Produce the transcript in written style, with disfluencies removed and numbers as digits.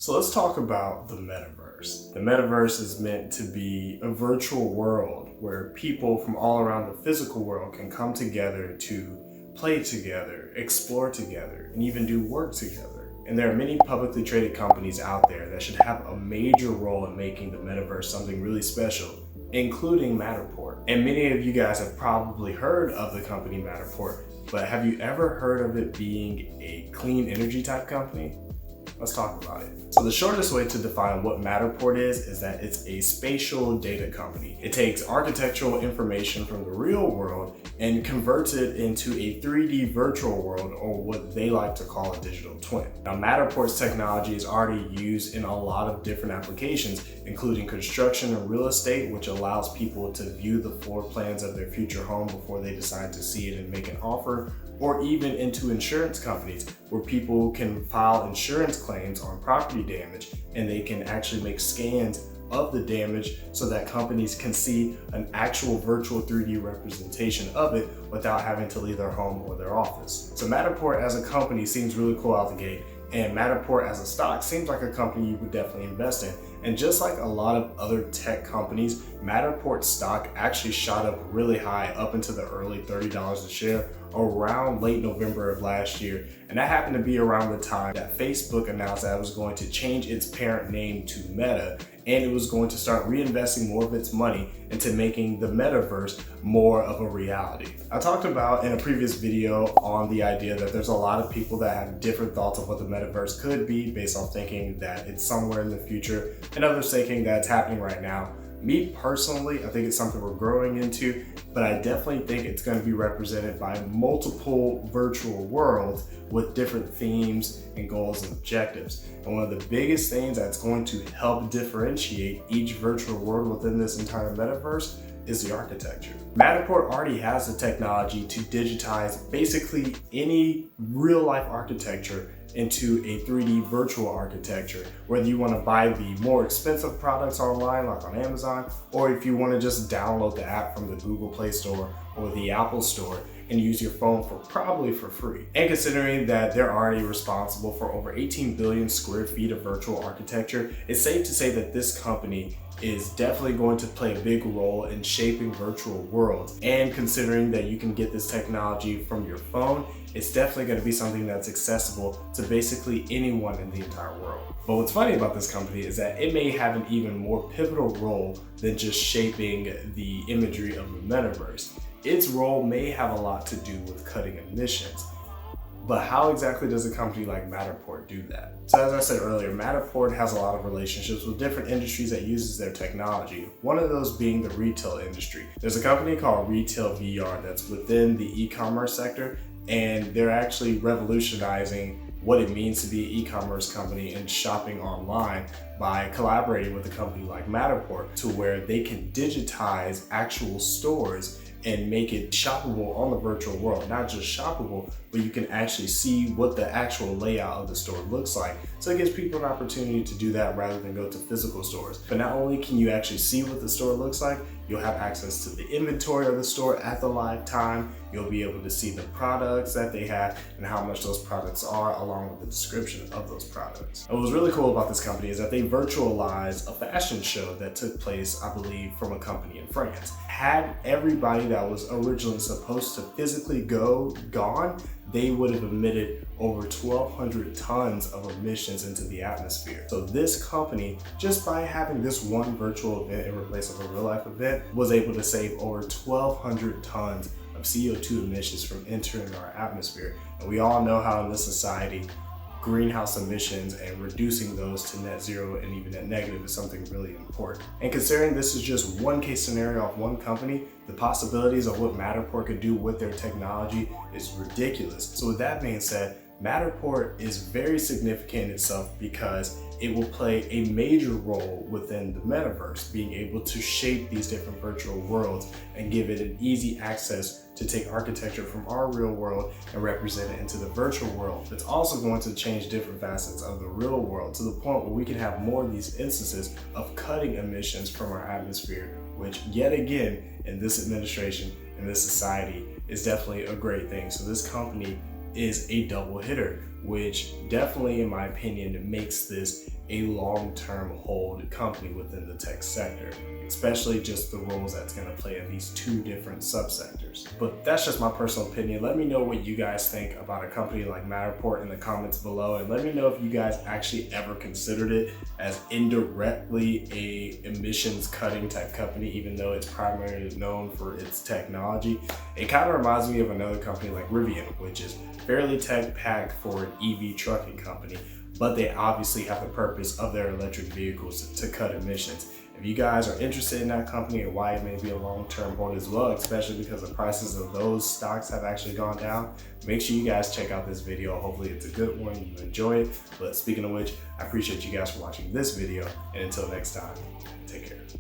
So let's talk about the metaverse. The metaverse is meant to be a virtual world where people from all around the physical world can come together to play together, explore together, and even do work together. And there are many publicly traded companies out there that should have a major role in making the metaverse something really special, including Matterport. And many of you guys have probably heard of the company Matterport, but have you ever heard of it being a clean energy type company? Let's talk about it. So the shortest way to define what Matterport is that it's a spatial data company. It takes architectural information from the real world and converts it into a 3D virtual world, or what they like to call a digital twin. Now, Matterport's technology is already used in a lot of different applications, including construction and real estate, which allows people to view the floor plans of their future home before they decide to see it and make an offer, or even into insurance companies where people can file insurance claims on property damage and they can actually make scans of the damage so that companies can see an actual virtual 3D representation of it without having to leave their home or their office. So Matterport as a company seems really cool out the gate, and Matterport as a stock seems like a company you would definitely invest in. And just like a lot of other tech companies, Matterport stock actually shot up really high, up into the early $30 a share around late November of last year. And that happened to be around the time that Facebook announced that it was going to change its parent name to Meta, and it was going to start reinvesting more of its money into making the metaverse more of a reality. I talked about in a previous video on the idea that there's a lot of people that have different thoughts of what the metaverse could be based on thinking that it's somewhere in the future, and others thinking that it's happening right now. Me personally, I think it's something we're growing into, but I definitely think it's going to be represented by multiple virtual worlds with different themes and goals and objectives. And one of the biggest things that's going to help differentiate each virtual world within this entire metaverse is the architecture. Matterport already has the technology to digitize basically any real life architecture into a 3D virtual architecture, whether you want to buy the more expensive products online like on Amazon, or if you want to just download the app from the Google Play Store or the Apple Store and use your phone probably for free. And considering that they're already responsible for over 18 billion square feet of virtual architecture, it's safe to say that this company is definitely going to play a big role in shaping virtual worlds. And considering that you can get this technology from your phone, it's definitely going to be something that's accessible to basically anyone in the entire world. But what's funny about this company is that it may have an even more pivotal role than just shaping the imagery of the metaverse. Its role may have a lot to do with cutting emissions. But how exactly does a company like Matterport do that? So as I said earlier, Matterport has a lot of relationships with different industries that uses their technology. One of those being the retail industry. There's a company called RetailVR that's within the e-commerce sector, and they're actually revolutionizing what it means to be an e-commerce company and shopping online by collaborating with a company like Matterport to where they can digitize actual stores and make it shoppable on the virtual world. Not just shoppable, but you can actually see what the actual layout of the store looks like. So it gives people an opportunity to do that rather than go to physical stores. But not only can you actually see what the store looks like, you'll have access to the inventory of the store at the live time. You'll be able to see the products that they have and how much those products are, along with the description of those products. And what was really cool about this company is that they virtualized a fashion show that took place, I believe, from a company in France. Had everybody that was originally supposed to physically gone, they would have emitted over 1,200 tons of emissions into the atmosphere. So this company, just by having this one virtual event in replace of a real life event, was able to save over 1,200 tons of CO2 emissions from entering our atmosphere. And we all know how in this society, greenhouse emissions and reducing those to net zero and even net negative is something really important. And considering this is just one case scenario of one company, the possibilities of what Matterport could do with their technology is ridiculous. So with that being said, Matterport is very significant in itself because it will play a major role within the metaverse, being able to shape these different virtual worlds and give it an easy access to take architecture from our real world and represent it into the virtual world. It's also going to change different facets of the real world to the point where we can have more of these instances of cutting emissions from our atmosphere, which yet again, in this administration, in this society, is definitely a great thing. So this company is a double hitter. which definitely, in my opinion, makes this a long-term hold company within the tech sector, especially just the roles that's going to play in these two different subsectors. But that's just my personal opinion. Let me know what you guys think about a company like Matterport in the comments below, and let me know if you guys actually ever considered it as indirectly a emissions cutting type company, even though it's primarily known for its technology. It kind of reminds me of another company like Rivian, which is fairly tech packed for an EV trucking company, but they obviously have the purpose of their electric vehicles to cut emissions. If you guys are interested in that company and why it may be a long-term hold as well, especially because the prices of those stocks have actually gone down, make sure you guys check out this video. Hopefully it's a good one, you enjoy it. But speaking of which, I appreciate you guys for watching this video, and until next time, take care.